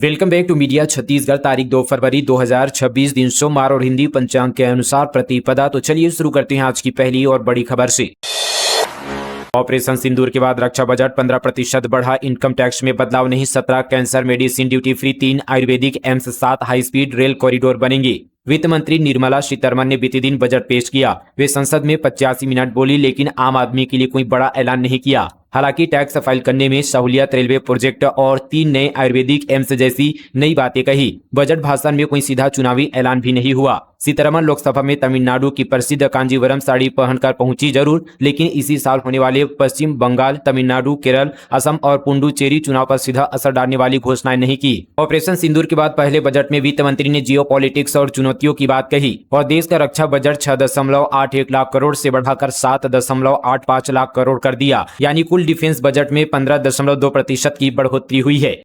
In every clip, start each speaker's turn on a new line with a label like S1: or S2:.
S1: Welcome back to media Chhattisgarh. तारीख 2 फरवरी 2026 दिन सोमवार और हिंदी पंचांग के अनुसार प्रतिपदा। तो चलिए शुरू करते हैं आज की पहली और बड़ी खबर से। ऑपरेशन सिंदूर के बाद रक्षा बजट 15% बढ़ा, इनकम टैक्स में बदलाव नहीं, 17 cancer medicine duty free, 3 Ayurvedic AIIMS, 7 high speed rail corridor बनेंगे। वित्त मंत्री निर्मला सीतारमण ने बीते दिन बजट पेश किया। वे संसद में 85 मिनट बोली, लेकिन आम आदमी के लिए कोई बड़ा ऐलान नहीं किया। हालांकि टैक्स फाइल करने में सहूलियत, रेलवे प्रोजेक्ट और 3 नए आयुर्वेदिक एम्स जैसी नई बातें कही। बजट भाषण में कोई सीधा चुनावी ऐलान भी नहीं हुआ। सीतारमण लोकसभा में तमिलनाडु की प्रसिद्ध कांजीवरम साड़ी पहनकर पहुंची जरूर, लेकिन इसी साल होने वाले पश्चिम बंगाल, तमिलनाडु, केरल, असम और पुडुचेरी चुनाव पर सीधा असर डालने वाली घोषणाएं नहीं की। ऑपरेशन सिंदूर के बाद पहले बजट में वित्त मंत्री ने जियो पॉलिटिक्स और चुनौतियों की बात कही और देश का रक्षा बजट 6.81 लाख करोड़ से बढ़ाकर 7.85 लाख करोड़ कर दिया, यानी कुल डिफेंस बजट में 15.2% की बढ़ोतरी हुई है।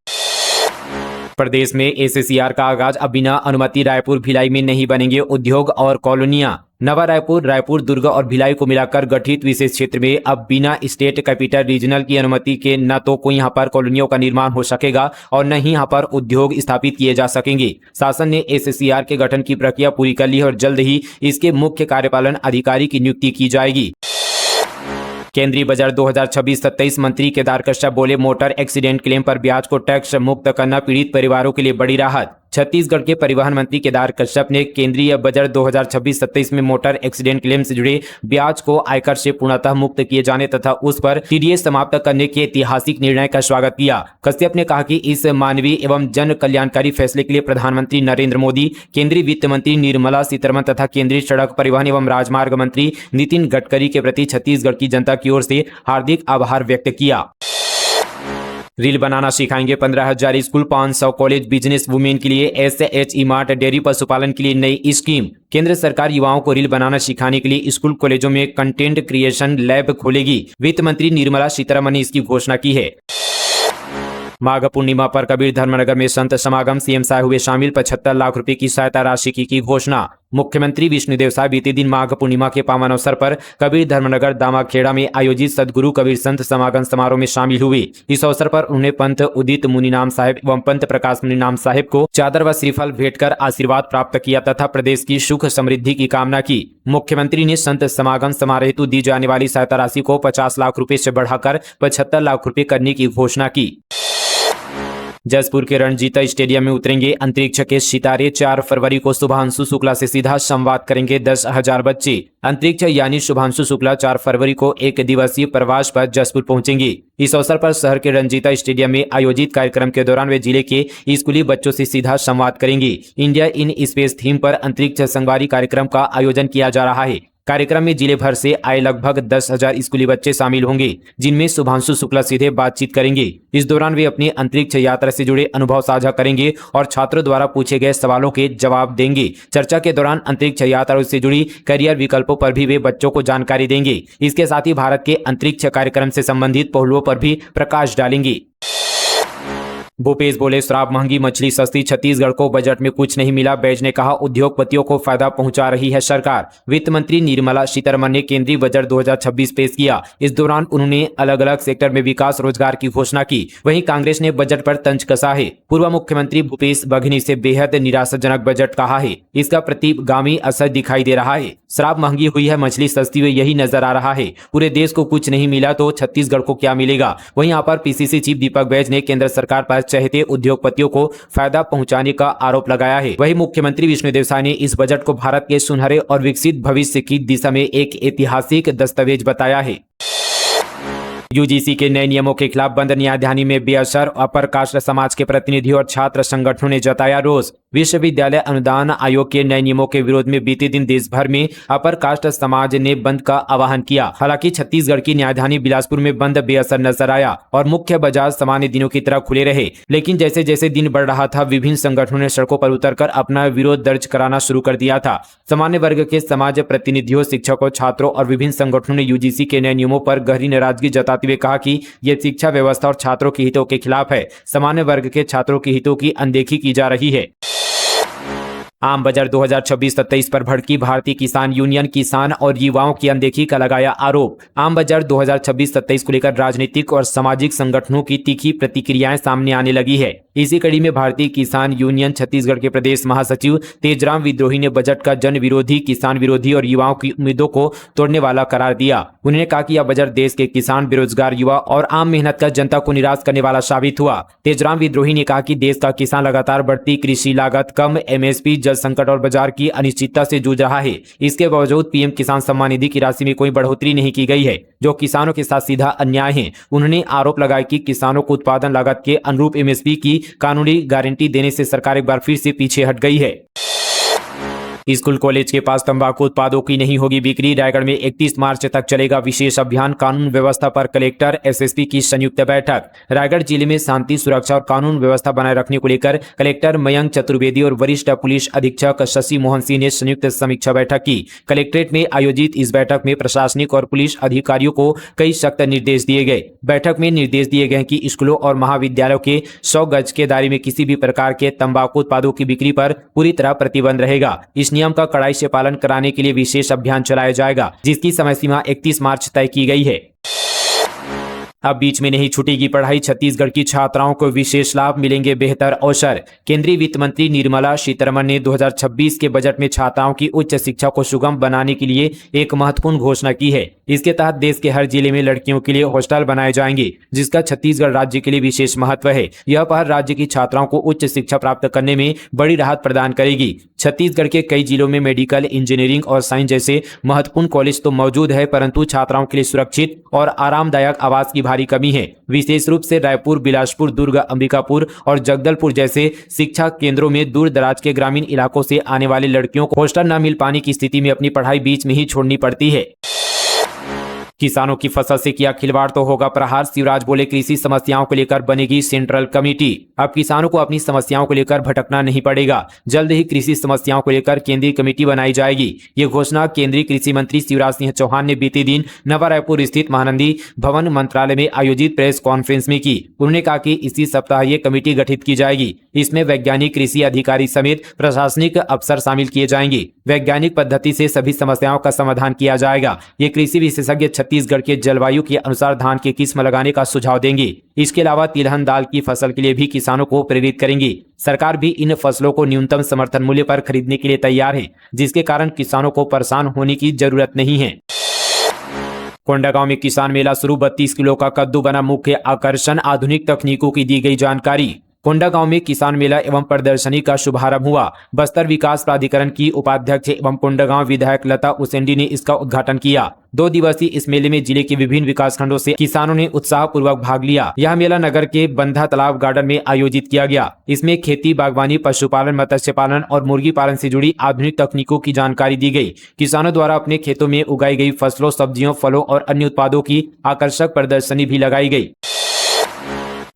S1: प्रदेश में एसएससीआर का आगाज, अब बिना अनुमति रायपुर भिलाई में नहीं बनेंगे उद्योग और कॉलोनियां। नवा रायपुर, दुर्ग और भिलाई को मिलाकर गठित विशेष क्षेत्र में अब बिना स्टेट कैपिटल रीजनल की अनुमति के न तो कोई यहाँ पर कॉलोनियों का निर्माण हो सकेगा और न ही यहाँ पर उद्योग स्थापित किए जा सकेंगे। शासन ने एसएससीआर के गठन की प्रक्रिया पूरी कर ली है और जल्द ही इसके मुख्य कार्यपालन अधिकारी की नियुक्ति की जाएगी। केंद्रीय बजट 2026-27 मंत्री केदार कश्यप बोले, मोटर एक्सीडेंट क्लेम पर ब्याज को टैक्स मुक्त करना पीड़ित परिवारों के लिए बड़ी राहत। छत्तीसगढ़ के परिवहन मंत्री केदार कश्यप ने केंद्रीय बजट 2026-27 में मोटर एक्सीडेंट क्लेम से जुड़े ब्याज को आयकर से पूर्णतः मुक्त किए जाने तथा उस पर टीडीएस समाप्त करने के ऐतिहासिक निर्णय का स्वागत किया। कश्यप ने कहा कि इस मानवीय एवं जन कल्याणकारी फैसले के लिए प्रधानमंत्री नरेंद्र मोदी, केंद्रीय वित्त मंत्री निर्मला सीतारमण तथा केंद्रीय सड़क परिवहन एवं राजमार्ग मंत्री नितिन गडकरी के प्रति छत्तीसगढ़ की जनता की ओर से हार्दिक आभार व्यक्त किया। रील बनाना सिखाएंगे 15,000 स्कूल, 500 कॉलेज, बिजनेस वुमेन के लिए SHE मार्ट, डेयरी पशुपालन के लिए नई स्कीम। केंद्र सरकार युवाओं को रील बनाना सिखाने के लिए स्कूल कॉलेजों में कंटेंट क्रिएशन लैब खोलेगी। वित्त मंत्री निर्मला सीतारमण ने इसकी घोषणा की है। माघ पूर्णिमा पर कबीर धर्मनगर में संत समागम, सीएम साय हुए शामिल, 75 लाख रुपए की सहायता राशि की घोषणा। मुख्यमंत्री विष्णुदेव साय बीते दिन माघ पूर्णिमा के पावन अवसर पर कबीर धर्मनगर दामाखेड़ा में आयोजित सदगुरु कबीर संत समागम समारोह में शामिल हुए। इस अवसर पर उन्होंने पंत उदित मुनिनाम साहिब एवं पंत प्रकाश मुनिनाम साहिब को चादर व श्रीफल भेंट कर आशीर्वाद प्राप्त किया तथा प्रदेश की सुख समृद्धि की कामना की। मुख्यमंत्री ने संत समागम समारोह हेतु दी जाने वाली सहायता राशि को 50 लाख रुपए से बढ़ाकर 75 लाख रुपए करने की घोषणा की। जसपुर के रणजीता स्टेडियम में उतरेंगे अंतरिक्ष के सितारे। 4 फरवरी को शुभांशु शुक्ला से सीधा संवाद करेंगे 10,000 बच्चे। अंतरिक्ष यानी शुभांशु शुक्ला 4 फरवरी को 1 दिवसीय प्रवास पर जसपुर पहुंचेंगे। इस अवसर पर शहर के रणजीता स्टेडियम में आयोजित कार्यक्रम के दौरान वे जिले के स्कूली बच्चों से सीधा संवाद करेंगे। इंडिया इन स्पेस थीम पर अंतरिक्ष संगवारी कार्यक्रम का आयोजन किया जा रहा है। कार्यक्रम में जिले भर से आए लगभग 10,000 स्कूली बच्चे शामिल होंगे, जिनमें शुभांशु शुक्ला सीधे बातचीत करेंगे। इस दौरान वे अपनी अंतरिक्ष यात्रा से जुड़े अनुभव साझा करेंगे और छात्रों द्वारा पूछे गए सवालों के जवाब देंगे। चर्चा के दौरान अंतरिक्ष यात्रा से जुड़ी करियर विकल्पों पर भी वे बच्चों को जानकारी देंगे। इसके साथ ही भारत के अंतरिक्ष कार्यक्रम से संबंधित पहलुओं पर भी प्रकाश डालेंगे। भूपेश बोले, शराब महंगी, मछली सस्ती, छत्तीसगढ़ को बजट में कुछ नहीं मिला। बैज ने कहा, उद्योगपतियों को फायदा पहुंचा रही है सरकार। वित्त मंत्री निर्मला सीतारमण ने केंद्रीय बजट 2026 पेश किया। इस दौरान उन्होंने अलग अलग सेक्टर में विकास रोजगार की घोषणा की। वहीं कांग्रेस ने बजट पर तंज कसा है। पूर्व मुख्यमंत्री भूपेश बघेल से बेहद निराशाजनक बजट कहा है। इसका प्रतिगामी असर दिखाई दे रहा है। शराब महंगी हुई है, मछली सस्ती हुई, यही नजर आ रहा है। पूरे देश को कुछ नहीं मिला तो छत्तीसगढ़ को क्या मिलेगा। वहीं यहाँ पर पीसीसी चीफ दीपक बैज ने केंद्र सरकार पर चहेते उद्योगपतियों को फायदा पहुंचाने का आरोप लगाया है। वहीं मुख्यमंत्री विष्णुदेव साय ने इस बजट को भारत के सुनहरे और विकसित भविष्य की दिशा में एक ऐतिहासिक दस्तावेज बताया है। यूजीसी के नए नियमों के खिलाफ बंद न्यायधानी में बेअसर, अपर कास्ट समाज के प्रतिनिधियों और छात्र संगठनों ने जताया रोष। विश्वविद्यालय अनुदान आयोग के नए नियमों के विरोध में बीते दिन देश भर में अपर कास्ट समाज ने बंद का आह्वान किया। हालांकि छत्तीसगढ़ की न्यायधानी बिलासपुर में बंद बेअसर नजर आया और मुख्य बाजार सामान्य दिनों की तरह खुले रहे। लेकिन जैसे जैसे दिन बढ़ रहा था, विभिन्न संगठनों ने सड़कों पर उतरकर अपना विरोध दर्ज कराना शुरू कर दिया था। सामान्य वर्ग के समाज प्रतिनिधियों, शिक्षकों, छात्रों और विभिन्न संगठनों ने यूजीसी के नए नियमों पर गहरी नाराजगी जताते हुए कहा कि यह शिक्षा व्यवस्था और छात्रों के हितों के खिलाफ है। सामान्य वर्ग के छात्रों के हितों की अनदेखी की जा रही है। आम बजट 2026-27 पर भड़की भारतीय किसान यूनियन, किसान और युवाओं की अनदेखी का लगाया आरोप। आम बजट 2026-27 को लेकर राजनीतिक और सामाजिक संगठनों की तीखी प्रतिक्रियाएं सामने आने लगी है। इसी कड़ी में भारतीय किसान यूनियन छत्तीसगढ़ के प्रदेश महासचिव तेजराम विद्रोही ने बजट का जन विरोधी, किसान विरोधी और युवाओं की उम्मीदों को तोड़ने वाला करार दिया। उन्होंने कहा कि यह बजट देश के किसान, बेरोजगार युवा और आम मेहनत का जनता को निराश करने वाला साबित हुआ। तेजराम विद्रोही ने कहा कि देश का किसान लगातार बढ़ती कृषि लागत, कम एमएसपी, जल संकट और बाजार की अनिश्चितता से जूझ रहा है। इसके बावजूद पीएम किसान सम्मान निधि की राशि में कोई बढ़ोतरी नहीं की गई है, जो किसानों के साथ सीधा अन्याय है। उन्होंने आरोप लगाया कि किसानों को उत्पादन लागत के अनुरूप एमएसपी की कानूनी गारंटी देने से सरकार एक बार फिर से पीछे हट गई है। स्कूल कॉलेज के पास तंबाकू उत्पादों की नहीं होगी बिक्री। रायगढ़ में 31 मार्च तक चलेगा विशेष अभियान। कानून व्यवस्था पर कलेक्टर, एसएसपी की संयुक्त बैठक। रायगढ़ जिले में शांति, सुरक्षा और कानून व्यवस्था बनाए रखने को लेकर कलेक्टर मयंक चतुर्वेदी और वरिष्ठ पुलिस अधीक्षक शशि मोहन सिंह ने संयुक्त समीक्षा बैठक की। कलेक्ट्रेट में आयोजित इस बैठक में प्रशासनिक और पुलिस अधिकारियों को कई सख्त निर्देश दिए गए। बैठक में निर्देश दिए गए कि स्कूलों और महाविद्यालयों के 100 गज के दायरे में किसी भी प्रकार के तंबाकू उत्पादों की बिक्री पर पूरी तरह प्रतिबंध रहेगा। इस नियम का कड़ाई से पालन कराने के लिए विशेष अभियान चलाया जाएगा, जिसकी समय सीमा 31 मार्च तय की गई है। अब बीच में नहीं छूटेगी पढ़ाई। छत्तीसगढ़ की छात्राओं को विशेष लाभ, मिलेंगे बेहतर अवसर। केंद्रीय वित्त मंत्री निर्मला सीतारमण ने 2026 के बजट में छात्राओं की उच्च शिक्षा को सुगम बनाने के लिए एक महत्वपूर्ण घोषणा की है। इसके तहत देश के हर जिले में लड़कियों के लिए हॉस्टल बनाए जाएंगे, जिसका छत्तीसगढ़ राज्य के लिए विशेष महत्व है। यह पहल राज्य की छात्राओं को उच्च शिक्षा प्राप्त करने में बड़ी राहत प्रदान करेगी। छत्तीसगढ़ के कई जिलों में मेडिकल, इंजीनियरिंग और साइंस जैसे महत्वपूर्ण कॉलेज तो मौजूद है, परंतु छात्राओं के लिए सुरक्षित और आरामदायक आवास की भारी कमी है। विशेष रूप से रायपुर, बिलासपुर, दुर्ग, अंबिकापुर और जगदलपुर जैसे शिक्षा केंद्रों में दूर दराज के ग्रामीण इलाकों से आने वाली लड़कियों को हॉस्टल न मिल पाने की स्थिति में अपनी पढ़ाई बीच में ही छोड़नी पड़ती है। किसानों की फसल से किया खिलवाड़ तो होगा प्रहार। शिवराज बोले, कृषि समस्याओं को लेकर बनेगी सेंट्रल कमेटी। अब किसानों को अपनी समस्याओं को लेकर भटकना नहीं पड़ेगा। जल्द ही कृषि समस्याओं को लेकर केंद्रीय कमेटी बनाई जाएगी। ये घोषणा केंद्रीय कृषि मंत्री शिवराज सिंह चौहान ने बीते दिन नवा रायपुर स्थित महानंदी भवन मंत्रालय में आयोजित प्रेस कॉन्फ्रेंस में की। उन्होंने कहा कि इसी सप्ताह ये कमेटी गठित की जाएगी। इसमें वैज्ञानिक, कृषि अधिकारी समेत प्रशासनिक अफसर शामिल किए जाएंगे। वैज्ञानिक पद्धति से सभी समस्याओं का समाधान किया जाएगा। ये कृषि विशेषज्ञ छत्तीसगढ़ के जलवायु के अनुसार धान की किस्म लगाने का सुझाव देंगे। इसके अलावा तिलहन दाल की फसल के लिए भी किसानों को प्रेरित करेंगे। सरकार भी इन फसलों को न्यूनतम समर्थन मूल्य पर खरीदने के लिए तैयार है, जिसके कारण किसानों को परेशान होने की जरूरत नहीं है। कोंडागांव में किसान मेला शुरू। 32 किलो का कद्दू बना मुख्य आकर्षण। आधुनिक तकनीकों की दी गई जानकारी। कोंडागांव में किसान मेला एवं प्रदर्शनी का शुभारंभ हुआ। बस्तर विकास प्राधिकरण की उपाध्यक्ष एवं कोंडागांव विधायक लता उसेंडी ने इसका उद्घाटन किया। 2 दिवसीय इस मेले में जिले के विभिन्न विकासखंडों से किसानों ने उत्साहपूर्वक भाग लिया। यह मेला नगर के बंधा तालाब गार्डन में आयोजित किया गया। इसमें खेती, बागवानी, पशुपालन, मत्स्य पालन और मुर्गी पालन से जुड़ी आधुनिक तकनीकों की जानकारी दी गई। किसानों द्वारा अपने खेतों में उगाई गई फसलों, सब्जियों, फलों और अन्य उत्पादों की आकर्षक प्रदर्शनी भी लगाई गई।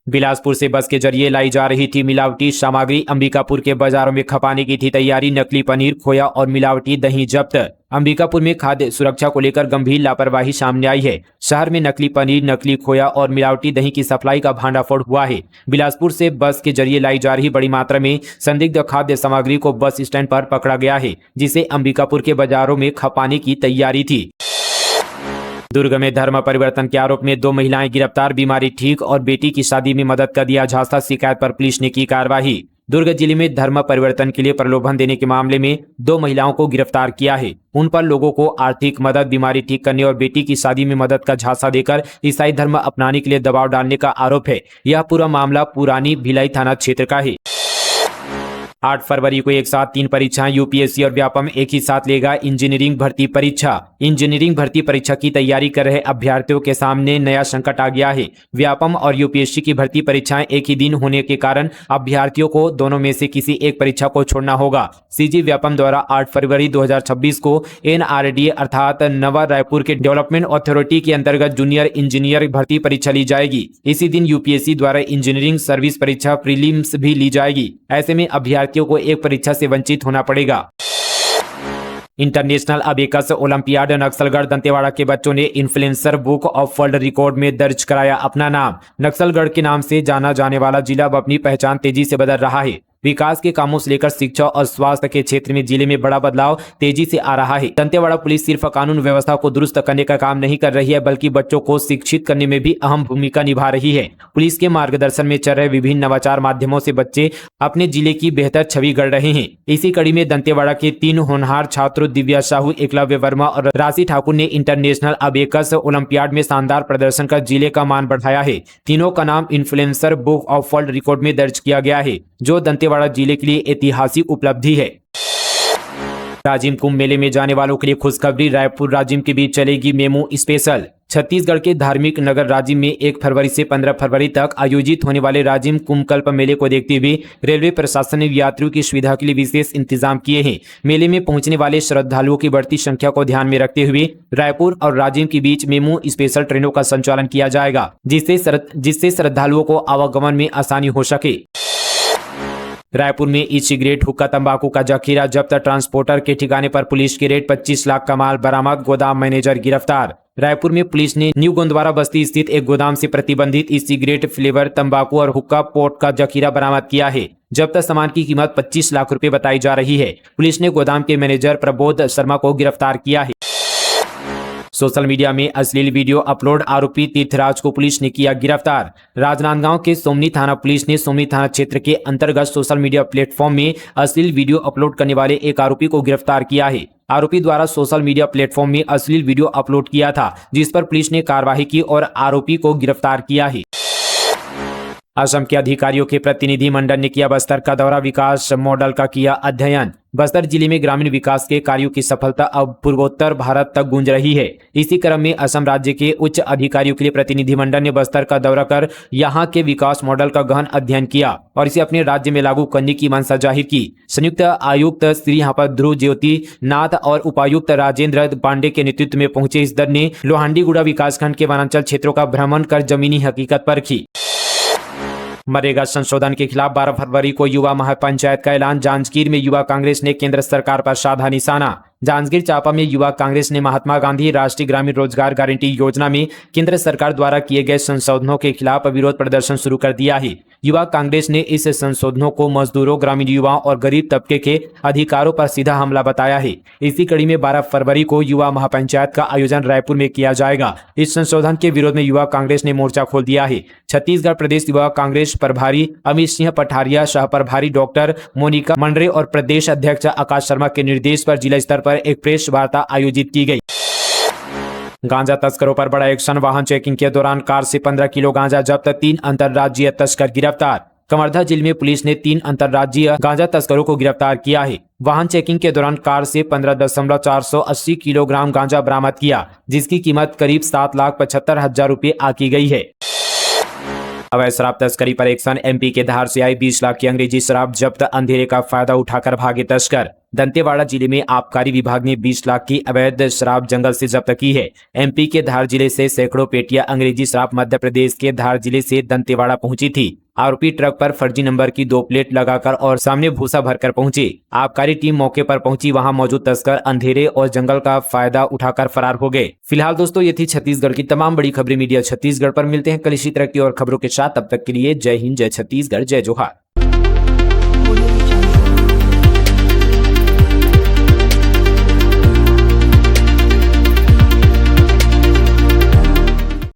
S1: बिलासपुर से बस के जरिए लाई जा रही थी मिलावटी सामग्री। अंबिकापुर के बाजारों में खपाने की थी तैयारी। नकली पनीर, खोया और मिलावटी दही जब्त। अंबिकापुर में खाद्य सुरक्षा को लेकर गंभीर लापरवाही सामने आई है। शहर में नकली पनीर, नकली खोया और मिलावटी दही की सप्लाई का भांडाफोड़ हुआ है। बिलासपुर से बस के जरिए लाई जा रही बड़ी मात्रा में संदिग्ध खाद्य सामग्री को बस स्टैंड पर पकड़ा गया है, जिसे अंबिकापुर के बाजारों में खपाने की तैयारी थी। दुर्ग में धर्म परिवर्तन के आरोप में 2 महिलाएं गिरफ्तार। बीमारी ठीक और बेटी की शादी में मदद कर दिया झांसा। शिकायत पर पुलिस ने की कार्रवाई। दुर्ग जिले में धर्म परिवर्तन के लिए प्रलोभन देने के मामले में 2 महिलाओं को गिरफ्तार किया है। उन पर लोगों को आर्थिक मदद, बीमारी ठीक करने और बेटी की शादी में मदद का झांसा देकर ईसाई धर्म अपनाने के लिए दबाव डालने का आरोप है। यह पूरा मामला पुरानी भिलाई थाना क्षेत्र का है। 8 फरवरी को एक साथ 3 परीक्षाएं। यूपीएससी और व्यापम एक ही साथ लेगा इंजीनियरिंग भर्ती परीक्षा। इंजीनियरिंग भर्ती परीक्षा की तैयारी कर रहे अभ्यर्थियों के सामने नया संकट आ गया है। व्यापम और यूपीएससी की भर्ती परीक्षाएं एक ही दिन होने के कारण अभ्यर्थियों को दोनों में से किसी एक परीक्षा को छोड़ना होगा। सीजी व्यापम द्वारा 8 फरवरी 2026 को एनआरडीए अर्थात नवा रायपुर के डेवलपमेंट अथॉरिटी के अंतर्गत जूनियर इंजीनियर भर्ती परीक्षा ली जाएगी। इसी दिन यूपीएससी द्वारा इंजीनियरिंग सर्विस परीक्षा प्रीलिम्स भी ली जाएगी। ऐसे में अभ्यर्थियों को एक परीक्षा से वंचित होना पड़ेगा। International abacus olympiad. Naxalgarh Dantewada के बच्चों ने influencer book of world record में दर्ज कराया अपना नाम। नक्सलगढ़ के नाम से जाना जाने वाला जिला अब अपनी पहचान तेजी से बदल रहा है। विकास के कामों से लेकर शिक्षा और स्वास्थ्य के क्षेत्र में जिले में बड़ा बदलाव तेजी से आ रहा है। दंतेवाड़ा पुलिस सिर्फ कानून व्यवस्था को दुरुस्त करने का काम नहीं कर रही है, बल्कि बच्चों को शिक्षित करने में भी अहम भूमिका निभा रही है। पुलिस के मार्गदर्शन में चल रहे विभिन्न नवाचार माध्यमों से बच्चे अपने जिले की बेहतर छवि गढ़ रहे हैं। इसी कड़ी में दंतेवाड़ा के 3 होनहार छात्रों दिव्या साहू, एकलव्य वर्मा और राशि ठाकुर ने इंटरनेशनल अबेकस ओलंपियाड में शानदार प्रदर्शन कर जिले का मान बढ़ाया है। तीनों का नाम influencer book of world record में दर्ज किया गया है, जो दंतेवाड़ा जिले के लिए ऐतिहासिक उपलब्धि है। राजिम कुंभ मेले में जाने वालों के लिए खुशखबरी, रायपुर राजिम के बीच चलेगी मेमू स्पेशल। छत्तीसगढ़ के धार्मिक नगर राजिम में 1 फरवरी से 15 फरवरी तक आयोजित होने वाले राजिम कुंभ कल्प मेले को देखते हुए रेलवे प्रशासन ने यात्रियों की सुविधा के लिए विशेष इंतजाम किए हैं। मेले में पहुंचने वाले श्रद्धालुओं की बढ़ती संख्या को ध्यान में रखते हुए रायपुर और राजिम के बीच मेमू स्पेशल ट्रेनों का संचालन किया जाएगा, जिससे श्रद्धालुओं को आवागमन में आसानी हो सके। रायपुर में ई सिगरेट, हुक्का, तंबाकू का जखीरा जब्त, ट्रांसपोर्टर के ठिकाने पर पुलिस की रेड, 25 लाख का माल बरामद, गोदाम मैनेजर गिरफ्तार। रायपुर में पुलिस ने न्यू गोंदवारा बस्ती स्थित एक गोदाम से प्रतिबंधित ई सिगरेट, फ्लेवर, तंबाकू और हुक्का पोट का जखीरा बरामद किया है। जब्त सामान की कीमत 25 लाख रुपए बताई जा रही है। पुलिस ने गोदाम के मैनेजर प्रबोध शर्मा को गिरफ्तार किया है। सोशल मीडिया में अश्लील वीडियो अपलोड आरोपी तीर्थराज को पुलिस ने किया गिरफ्तार। राजनांदगांव के सोमनी थाना पुलिस ने सोमनी थाना क्षेत्र के अंतर्गत सोशल मीडिया प्लेटफॉर्म में अश्लील वीडियो अपलोड करने वाले एक आरोपी को गिरफ्तार किया है। आरोपी द्वारा सोशल मीडिया प्लेटफॉर्म में अश्लील वीडियो अपलोड किया था, जिस पर पुलिस ने कार्रवाई की और आरोपी को गिरफ्तार किया है। असम के अधिकारियों के प्रतिनिधि मंडल ने किया बस्तर का दौरा, विकास मॉडल का किया अध्ययन। बस्तर जिले में ग्रामीण विकास के कार्यों की सफलता अब पूर्वोत्तर भारत तक गूंज रही है। इसी क्रम में असम राज्य के उच्च अधिकारियों के लिए प्रतिनिधिमंडल ने बस्तर का दौरा कर यहां के विकास मॉडल का गहन अध्ययन किया और इसे अपने राज्य में लागू करने की मंशा जाहिर की। संयुक्त आयुक्त श्री यहाँ पर ध्रुव ज्योति नाथ और उपायुक्त राजेंद्र पांडे के नेतृत्व में पहुंचे इस दल ने लोहांडीगुड़ा विकासखंड के वनांचल क्षेत्रों का भ्रमण कर जमीनी हकीकत परखी। मनरेगा संशोधन के खिलाफ 12 फरवरी को युवा महापंचायत का ऐलान, जांजगीर में युवा कांग्रेस ने केंद्र सरकार पर साधा निशाना। जांजगीर चांपा में युवा कांग्रेस ने महात्मा गांधी राष्ट्रीय ग्रामीण रोजगार गारंटी योजना में केंद्र सरकार द्वारा किए गए संशोधनों के खिलाफ विरोध प्रदर्शन शुरू कर दिया है। युवा कांग्रेस ने इस संशोधनों को मजदूरों, ग्रामीण युवाओं और गरीब तबके के अधिकारों पर सीधा हमला बताया है। इसी कड़ी में 12 फरवरी को युवा महापंचायत का आयोजन रायपुर में किया जाएगा। इस संशोधन के विरोध में युवा कांग्रेस ने मोर्चा खोल दिया है। छत्तीसगढ़ प्रदेश युवा कांग्रेस प्रभारी अमित सिंह पठारिया, सह प्रभारी डॉक्टर मोनिका मंडरे और प्रदेश अध्यक्ष आकाश शर्मा के निर्देश पर जिला स्तर पर एक प्रेस वार्ता आयोजित की गई। गांजा तस्करों पर बड़ा एक्शन, वाहन चेकिंग के दौरान कार से 15 किलो गांजा जब्त, 3 अंतर्राज्यीय तस्कर गिरफ्तार। कवर्धा जिले में पुलिस ने 3 अंतर्राज्यीय गांजा तस्करों को गिरफ्तार किया है। वाहन चेकिंग के दौरान कार से 15.480 किलोग्राम गांजा बरामद किया, जिसकी कीमत करीब 7,75,000 रुपए आकी गई है। अवैध शराब तस्करी पर एक्शन, एमपी के धार से आई 20 लाख की अंग्रेजी शराब जब्त, अंधेरे का फायदा उठाकर भागे तस्कर। दंतेवाड़ा जिले में आबकारी विभाग ने 20 लाख की अवैध शराब जंगल से जब्त की है। एमपी के धार जिले से सैकड़ों पेटियां अंग्रेजी शराब मध्य प्रदेश के धार जिले से दंतेवाड़ा पहुंची थी। आरोपी ट्रक पर फर्जी नंबर की 2 प्लेट लगाकर और सामने भूसा भरकर पहुंचे। आबकारी टीम मौके पर पहुंची, वहां मौजूद तस्कर अंधेरे और जंगल का फायदा उठाकर फरार हो गए। फिलहाल दोस्तों, ये थी छत्तीसगढ़ की तमाम बड़ी खबरें मीडिया छत्तीसगढ़ पर। मिलते हैं कल इसी तरह की और खबरों के साथ, तब तक के लिए जय हिंद, जय छत्तीसगढ़, जय जोहार।